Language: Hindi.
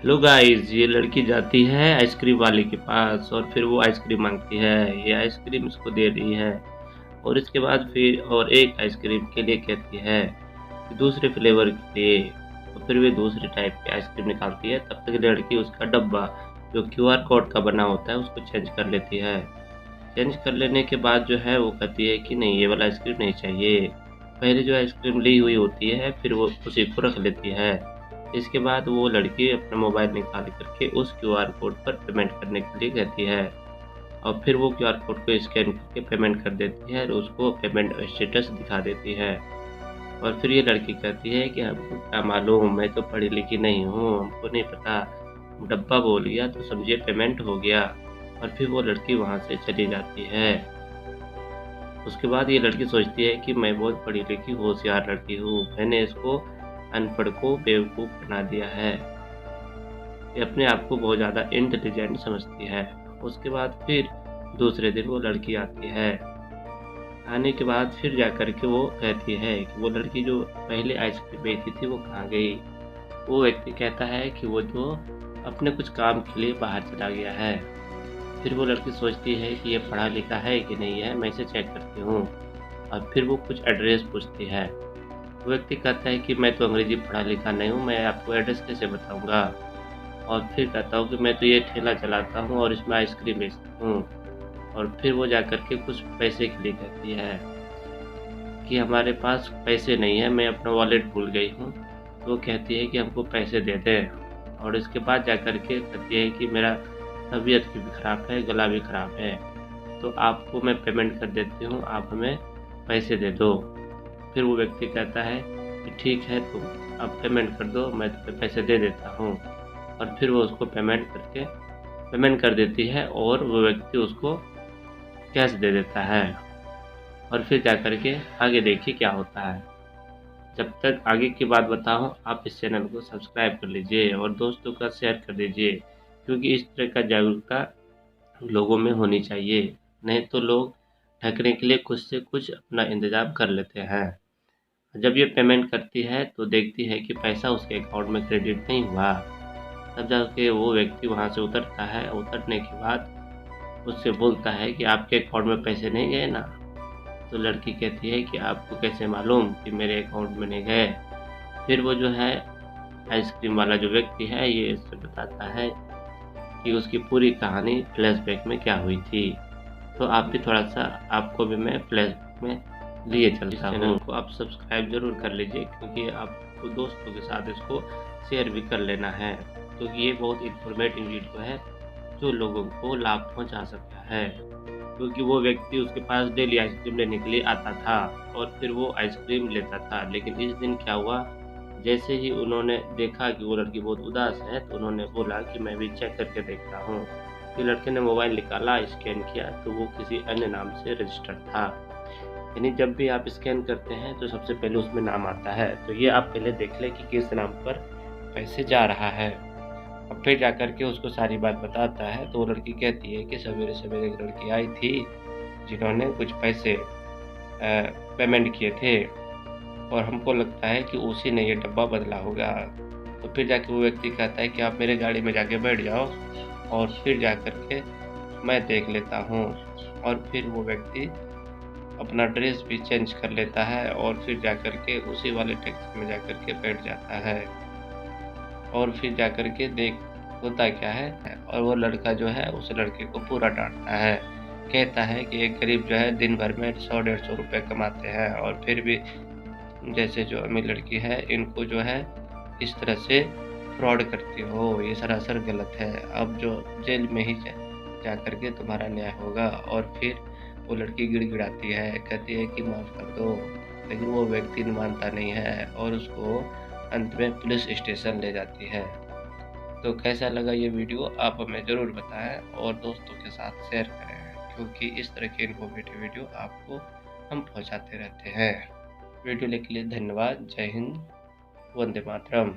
हेलो गाइस, ये लड़की जाती है आइसक्रीम वाले के पास और फिर वो आइसक्रीम मांगती है। ये आइसक्रीम इसको दे रही है और इसके बाद फिर और एक आइसक्रीम के लिए कहती है कि दूसरे फ्लेवर के लिए। तो फिर वे दूसरे टाइप की आइसक्रीम निकालती है। तब तक लड़की उसका डब्बा जो क्यूआर कोड का बना होता है उसको चेंज कर लेती है। चेंज कर लेने के बाद जो है वो कहती है कि नहीं, ये वाला आइसक्रीम नहीं चाहिए। पहले जो आइसक्रीम ली हुई होती है फिर वो उसी को रख लेती है। इसके बाद वो लड़की अपना मोबाइल निकाल कर के उस क्यूआर कोड पर पेमेंट करने के लिए कहती है और फिर वो क्यूआर कोड को स्कैन करके पेमेंट कर देती है और उसको पेमेंट स्टेटस दिखा देती है। और फिर ये लड़की कहती है कि हमको क्या मालूम, मैं तो पढ़ी लिखी नहीं हूँ, हमको नहीं पता, डब्बा बोल गया तो समझिए पेमेंट हो गया। और फिर वो लड़की वहाँ से चली जाती है। उसके बाद ये लड़की सोचती है कि मैं बहुत पढ़ी लिखी होशियार लड़की हूँ, मैंने इसको अनपढ़ को बेवकूफ़ बना दिया है। ये अपने आप को बहुत ज़्यादा इंटेलिजेंट समझती है। उसके बाद फिर दूसरे दिन वो लड़की आती है। आने के बाद फिर जाकर के वो कहती है कि वो लड़की जो पहले आइसक्रीम बेची थी वो कहाँ गई। वो व्यक्ति कहता है कि वो जो अपने कुछ काम के लिए बाहर चला गया है। फिर वो लड़की सोचती है कि ये पढ़ा लिखा है कि नहीं है, मैं इसे चेक करती हूँ। और फिर वो कुछ एड्रेस पूछती है। वो व्यक्ति कहता है कि मैं तो अंग्रेज़ी पढ़ा लिखा नहीं हूँ, मैं आपको एड्रेस कैसे बताऊँगा। और फिर कहता हूँ कि मैं तो ये ठेला चलाता हूँ और इसमें आइसक्रीम बेचता हूँ। और फिर वो जाकर के कुछ पैसे के लिए कहती है कि हमारे पास पैसे नहीं है, मैं अपना वॉलेट भूल गई हूँ। तो वो कहती है कि हमको पैसे दे दें। और इसके बाद जाकर के कहती है कि मेरा तबीयत भी ख़राब है, गला भी ख़राब है, तो आपको मैं पेमेंट कर देती हूँ, आप हमें पैसे दे दो। फिर वो व्यक्ति कहता है कि ठीक है, तुम अब पेमेंट कर दो, मैं तुम्हें पैसे दे देता हूँ। और फिर वो उसको पेमेंट कर देती है और वो व्यक्ति उसको कैश दे देता है। और फिर जाकर के आगे देखिए क्या होता है। जब तक आगे की बात बताऊँ, आप इस चैनल को सब्सक्राइब कर लीजिए और दोस्तों का शेयर कर दीजिए, क्योंकि इस तरह का जागरूकता लोगों में होनी चाहिए। नहीं तो लोग ठगने के लिए कुछ से कुछ अपना इंतज़ाम कर लेते हैं। जब ये पेमेंट करती है तो देखती है कि पैसा उसके अकाउंट में क्रेडिट नहीं हुआ। तब जाके वो व्यक्ति वहाँ से उतरता है। उतरने के बाद उससे बोलता है कि आपके अकाउंट में पैसे नहीं गए ना? तो लड़की कहती है कि आपको कैसे मालूम कि मेरे अकाउंट में नहीं गए? फिर वो जो है आइसक्रीम वाला जो व्यक्ति है ये इससे बताता है कि उसकी पूरी कहानी फ्लैशबैक में क्या हुई थी। तो आप भी थोड़ा-सा, आपको भी मैं फ्लैशबैक में लिए चलता हूँ। चैनल को आप सब्सक्राइब ज़रूर कर लीजिए, क्योंकि आपको दोस्तों के साथ इसको शेयर भी कर लेना है, क्योंकि ये बहुत इन्फॉर्मेटिव वीडियो है जो लोगों को लाभ पहुँचा सकता है। क्योंकि वो व्यक्ति उसके पास डेली आइसक्रीम लेने के लिए आता था और फिर वो आइसक्रीम लेता था। लेकिन इस दिन क्या हुआ, जैसे ही उन्होंने देखा कि वो लड़की बहुत उदास है तो उन्होंने बोला कि मैं भी चेक करके देखता हूँ। फिर लड़के ने मोबाइल निकाला, स्कैन किया तो वो किसी अन्य नाम से रजिस्टर्ड था। यानी जब भी आप स्कैन करते हैं तो सबसे पहले उसमें नाम आता है, तो ये आप पहले देख लें कि किस नाम पर पैसे जा रहा है। और फिर जाकर के उसको सारी बात बताता है तो वो लड़की कहती है कि सवेरे-सवेरे एक लड़की आई थी जिन्होंने कुछ पैसे पेमेंट किए थे और हमको लगता है कि उसी ने ये डब्बा बदला होगा। तो फिर जाके वो व्यक्ति कहता है कि आप मेरे गाड़ी में जाके बैठ जाओ और फिर जाकर के मैं देख लेता हूँ। और फिर वो व्यक्ति अपना ड्रेस भी चेंज कर लेता है और फिर जाकर के उसी वाले टैक्सी में जाकर के बैठ जाता है। और फिर जाकर के देख होता क्या है, और वो लड़का जो है उस लड़के को पूरा डाँटता है। कहता है कि एक गरीब जो है दिन भर में 100 डेढ़ सौ रुपए कमाते हैं और फिर भी जैसे जो अमीर लड़की है इनको जो है इस तरह से फ्रॉड करती हो, ये सरासर गलत है। अब जो जेल में ही जा कर के तुम्हारा न्याय होगा। और फिर वो लड़की गिड़गिड़ाती है, कहती है कि माफ़ कर दो, लेकिन वो व्यक्ति मानता नहीं है और उसको अंत में पुलिस स्टेशन ले जाती है। तो कैसा लगा ये वीडियो आप हमें ज़रूर बताएँ और दोस्तों के साथ शेयर करें, क्योंकि इस तरह के इन्फॉर्मेटिव वीडियो आपको हम पहुँचाते रहते हैं। वीडियो देखने के लिए धन्यवाद। जय हिंद, वंदे मातरम।